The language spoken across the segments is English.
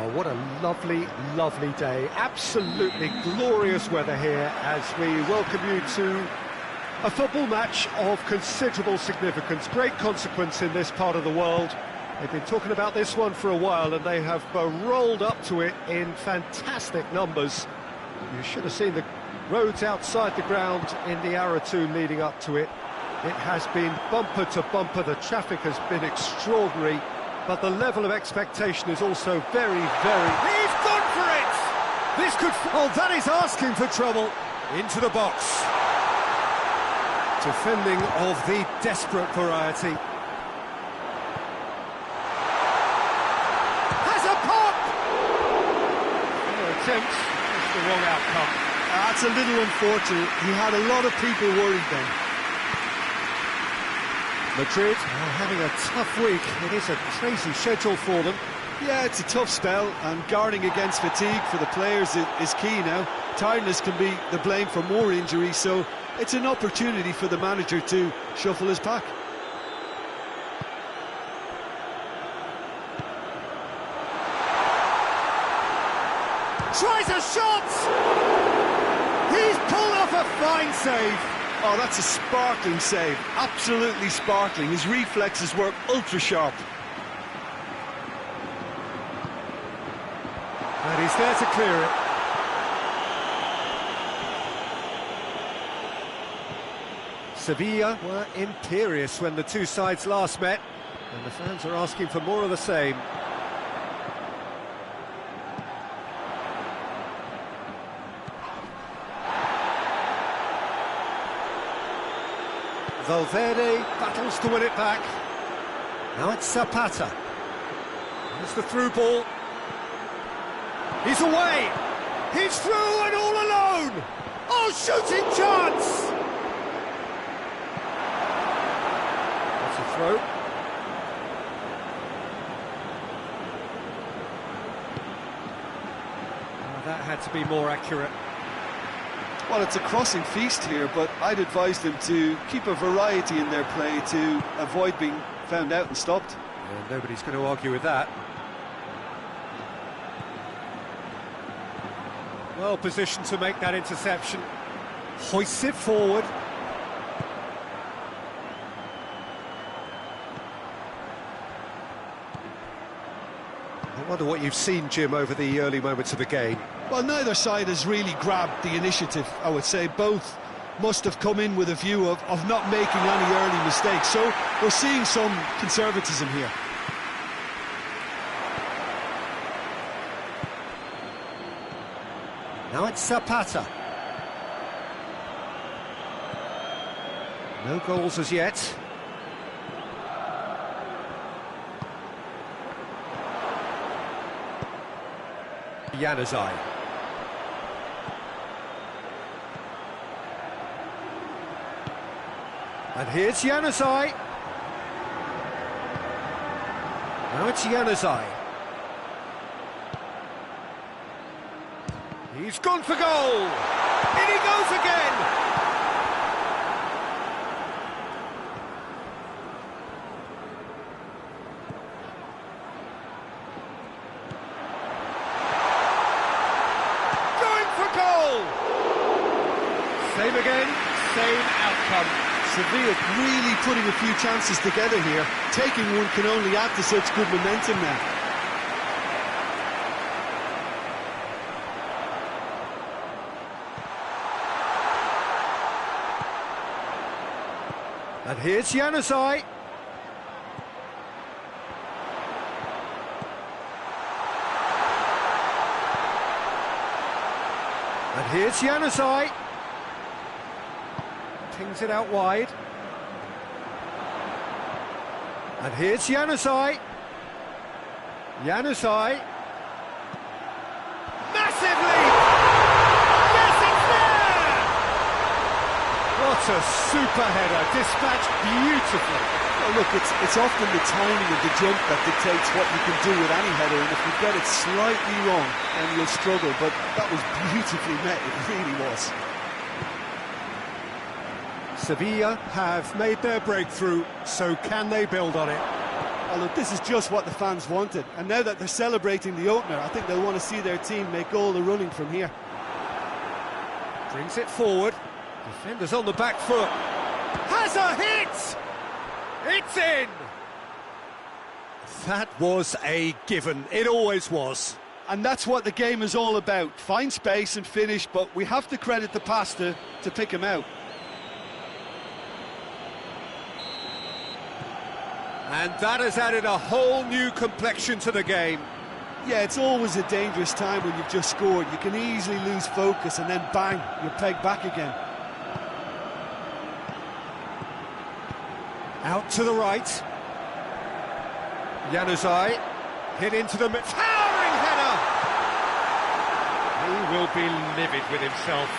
Oh, what a lovely, lovely day. Absolutely glorious weather here as we welcome you to a football match of considerable significance, great consequence in this part of the world. They've been talking about this one for a while and they have rolled up to it in fantastic numbers. You should have seen the roads outside the ground in the hour or two leading up to it. It has been bumper to bumper, the traffic has been extraordinary. But the level of expectation is also very, very... He's gone for it! This could... Oh, that is asking for trouble. Into the box. Defending of the desperate variety. Has a pop! No attempt, just the wrong outcome. That's a little unfortunate. He had a lot of people worried then. Madrid are having a tough week. It is a crazy schedule for them. Yeah, it's a tough spell, and guarding against fatigue for the players is key now. Tiredness can be the blame for more injuries, so it's an opportunity for the manager to shuffle his pack. Tries a shot! He's pulled off a fine save. Oh, that's a sparkling save. Absolutely sparkling. His reflexes work ultra-sharp. And he's there to clear it. Sevilla were imperious when the two sides last met, and the fans are asking for more of the same. Valverde battles to win it back. Now it's Zapata. It's the through ball. He's away. He's through and all alone. Oh, shooting chance. That's a throw. Oh, that had to be more accurate. Well, it's a crossing feast here, but I'd advise them to keep a variety in their play to avoid being found out and stopped. Yeah, nobody's going to argue with that. Well positioned to make that interception. Hoists it forward. I wonder what you've seen, Jim, over the early moments of the game. Well, neither side has really grabbed the initiative, I would say. Both must have come in with a view of not making any early mistakes. So we're seeing some conservatism here. Now it's Zapata. No goals as yet. Januzaj. And here's Januzaj. Now it's Januzaj. He's gone for goal! In he goes again! Going for goal! Same again, same outcome. Sevilla really putting a few chances together here. Taking one can only add to such good momentum now. And here's Januzaj. And here's Januzaj. Pings it out wide. And here's Januzaj. Januzaj. Massive leap! Yes, it's there! What a super header, dispatched beautifully. Well, look, it's often the timing of the jump that dictates what you can do with any header, and if you get it slightly wrong, then you'll struggle, but that was beautifully met, it really was. Sevilla have made their breakthrough, so can they build on it? Oh, look, this is just what the fans wanted, and now that they're celebrating the opener, I think they'll want to see their team make all the running from here. Brings it forward. Defenders on the back foot. Has a hit! It's in! That was a given. It always was. And that's what the game is all about. Find space and finish, but we have to credit the pass to pick him out. And that has added a whole new complexion to the game. Yeah, it's always a dangerous time when you've just scored. You can easily lose focus and then bang, you're pegged back again. Out to the right. Januzaj hit into the towering header. He will be livid with himself.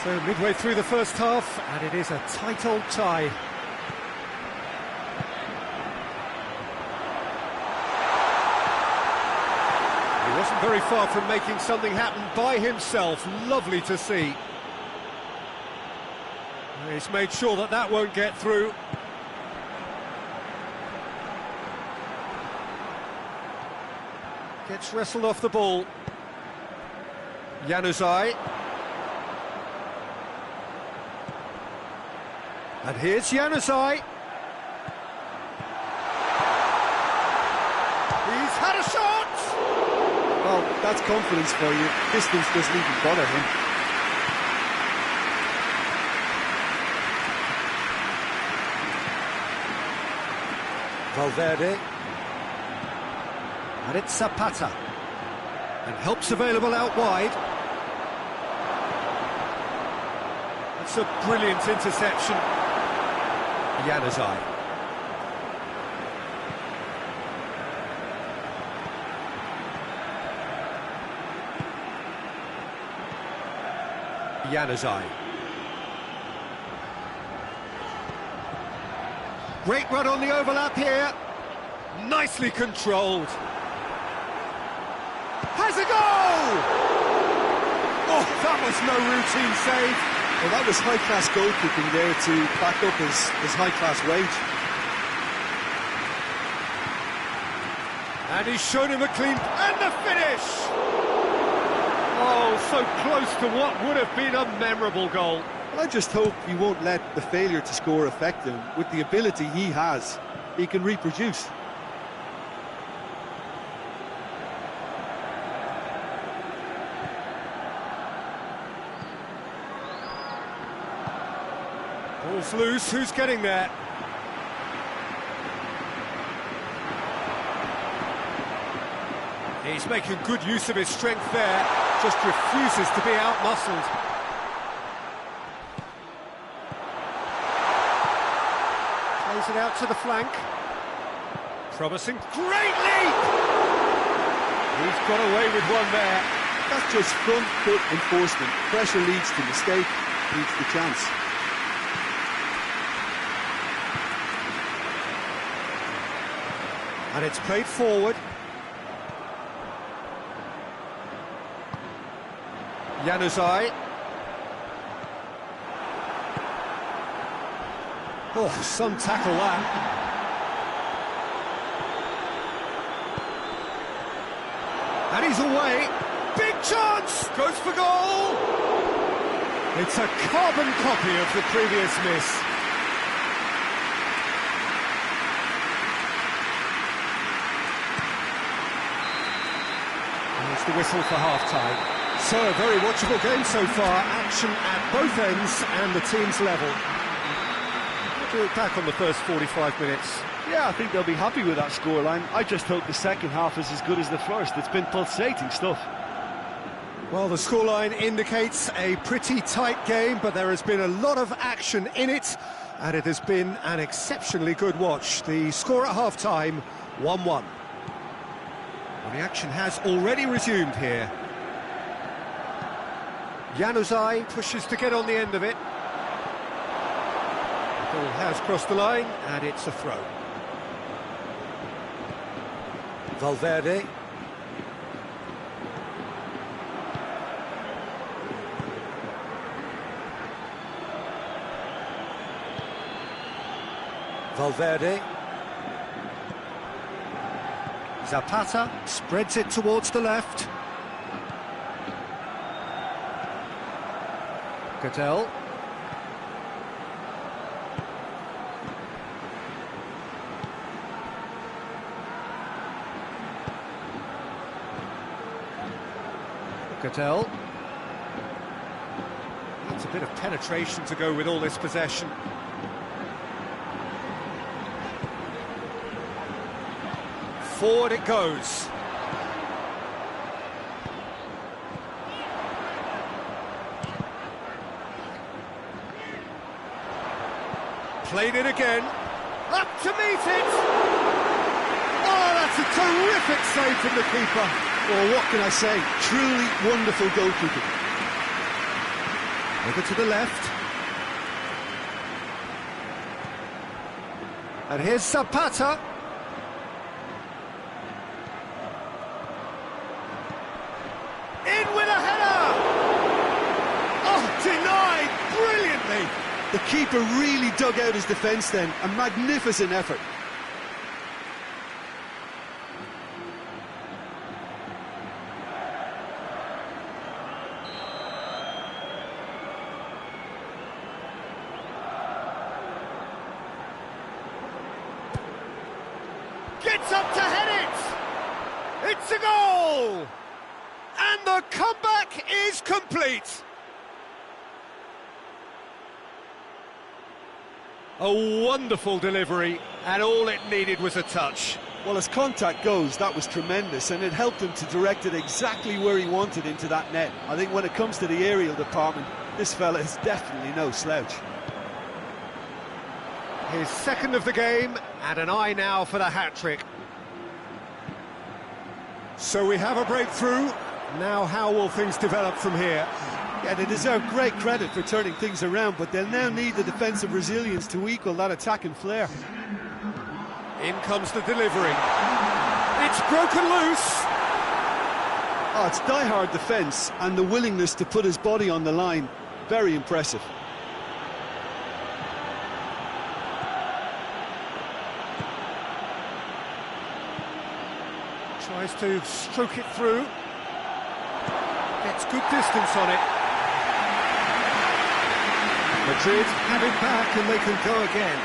So midway through the first half, and it is a tight old tie. He wasn't very far from making something happen by himself. Lovely to see. He's made sure that that won't get through. Gets wrestled off the ball. Januzaj. And here's Januzaj. He's had a shot! Well, that's confidence for you. Distance doesn't even bother him. Valverde. And it's Zapata. And help's available out wide. It's a brilliant interception. Januzaj. Januzaj. Great run on the overlap here. Nicely controlled. Has a goal! Oh, that was no routine save. Well, that was high-class goalkeeping there to back up his high-class wage. And he's shown him a clean... And the finish! Oh, so close to what would have been a memorable goal. I just hope he won't let the failure to score affect him. With the ability he has, he can reproduce. Ball's loose, who's getting there? He's making good use of his strength there, just refuses to be out-muscled. Plays it out to the flank. Promising, great leap! He's got away with one there. That's just front foot enforcement. Pressure leads to mistake, leads to chance. And it's played forward. Januzaj. Oh, some tackle that. And he's away. Big chance! Goes for goal! It's a carbon copy of the previous miss. The whistle for half-time. So, a very watchable game so far. Action at both ends and the team's level. What do you look back on the first 45 minutes? Yeah, I think they'll be happy with that scoreline. I just hope the second half is as good as the first. It's been pulsating stuff. Well, the scoreline indicates a pretty tight game, but there has been a lot of action in it, and it has been an exceptionally good watch. The score at half-time, 1-1. Well, the action has already resumed here. Januzaj pushes to get on the end of it. The ball has crossed the line, and it's a throw. Valverde. Valverde. Zapata spreads it towards the left. Cadell. Cadell. Needs a bit of penetration to go with all this possession. Forward it goes. Played it again. Up to meet it! Oh, that's a terrific save from the keeper. Well, what can I say? Truly wonderful goalkeeping. Over to the left. And here's Zapata. In with a header! Oh, denied brilliantly! The keeper really dug out his defence then. A magnificent effort. Gets up to head it! It's a goal! And the comeback is complete! A wonderful delivery, and all it needed was a touch. Well, as contact goes, that was tremendous, and it helped him to direct it exactly where he wanted into that net. I think when it comes to the aerial department, this fella is definitely no slouch. His second of the game, and an eye now for the hat-trick. So we have a breakthrough. Now how will things develop from here? Yeah, they deserve great credit for turning things around, but they'll now need the defensive resilience to equal that attacking flair. In comes the delivery. It's broken loose. Oh, it's die-hard defence and the willingness to put his body on the line. Very impressive. Tries to stroke it through. Gets good distance on it. Madrid have it back and they can go again.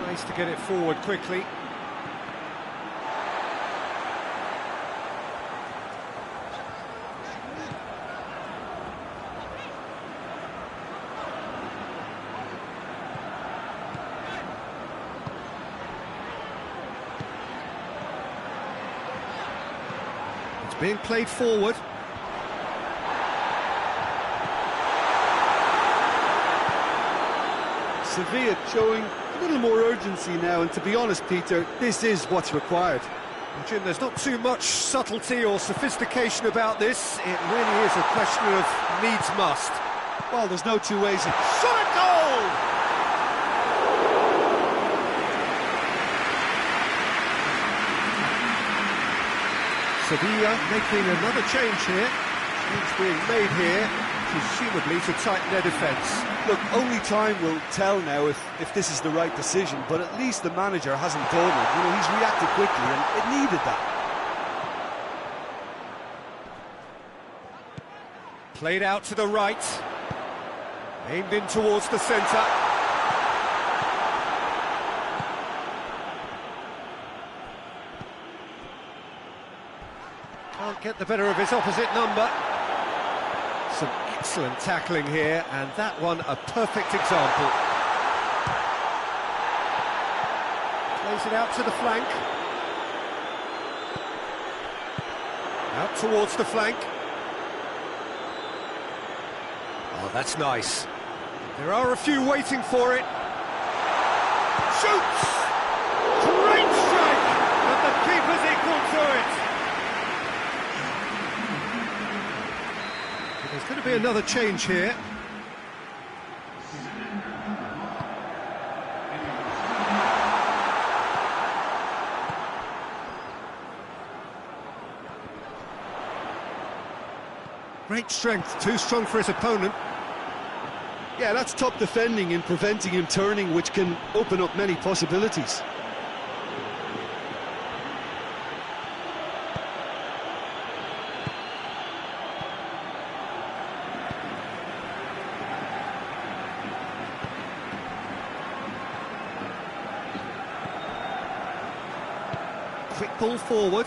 Tries to get it forward quickly. Being played forward. Sevilla showing a little more urgency now, and to be honest, Peter, this is what's required. Jim, there's not too much subtlety or sophistication about this. It really is a question of needs must. Well, there's no two ways. Shot a goal! Sevilla making another change here. Change being made here, presumably to tighten their defence. Look, only time will tell now if this is the right decision, but at least the manager hasn't dawdled. You know, he's reacted quickly, and it needed that. Played out to the right. Aimed in towards the centre. Can't get the better of his opposite number. Some excellent tackling here, and that one a perfect example. Plays it out to the flank. Out towards the flank. Oh, that's nice. There are a few waiting for it. Shoots! Great strike! But the keeper's equal to it. There's going to be another change here. Great strength, too strong for his opponent. Yeah, that's top defending and preventing him turning, which can open up many possibilities. Quick ball forward.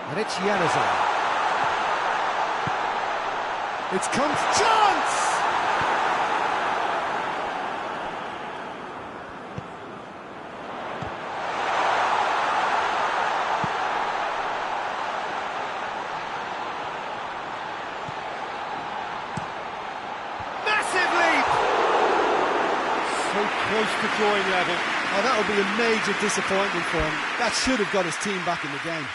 And it's Januzaj. It's come chance! Massive leap! So close to drawing level. Oh, that would be a major disappointment for him. That should have got his team back in the game.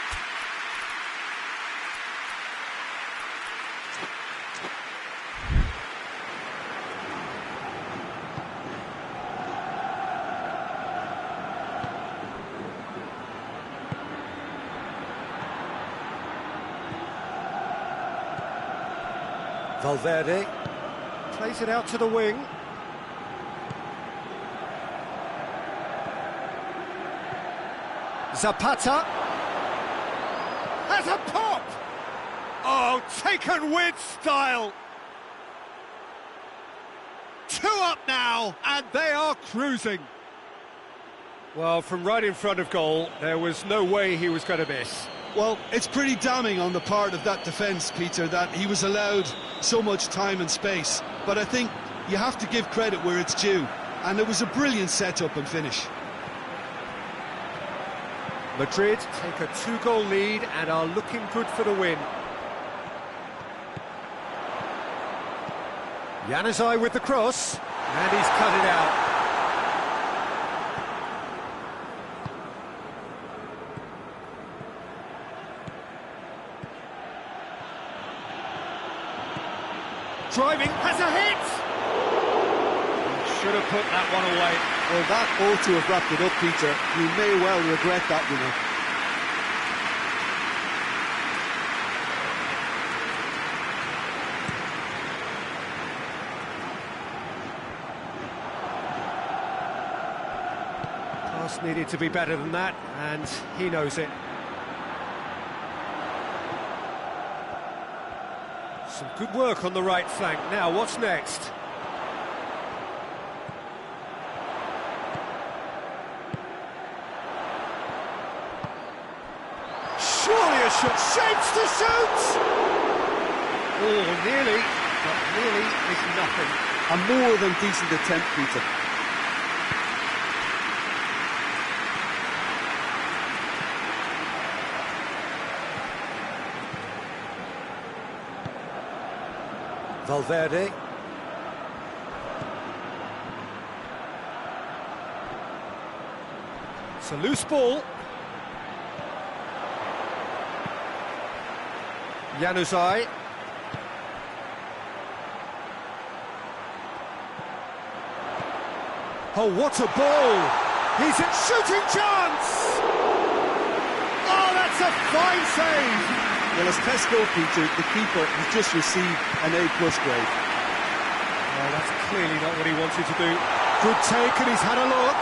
Valverde plays it out to the wing. Zapata has a pop! Oh, taken with style! 2 up now, and they are cruising. Well, from right in front of goal, there was no way he was going to miss. Well, it's pretty damning on the part of that defence, Peter, that he was allowed so much time and space. But I think you have to give credit where it's due. And it was a brilliant set-up and finish. Madrid take a 2-goal lead and are looking good for the win. Januzaj with the cross, and he's cut it out. Driving, has a hit! Should have put that one away. Well, that ought to have wrapped it up, Peter. You may well regret that, you know. Pass needed to be better than that, and he knows it. Some good work on the right flank. Now, what's next? Surely a shot. Shapes to shoot! Oh, nearly, but nearly is nothing. A more than decent attempt, Peter. Valverde. It's a loose ball. Januzaj. Oh, what a ball! He's a shooting chance! Oh, that's a fine save! Well, as Pesco, Peter, the keeper has just received an A+ grade. Oh, that's clearly not what he wanted to do. Good take, and he's had a look.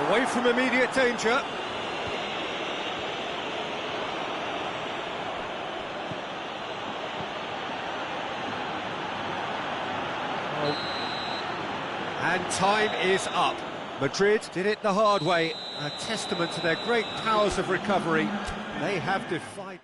Away from immediate danger. And time is up. Madrid did it the hard way, a testament to their great powers of recovery. They have defied...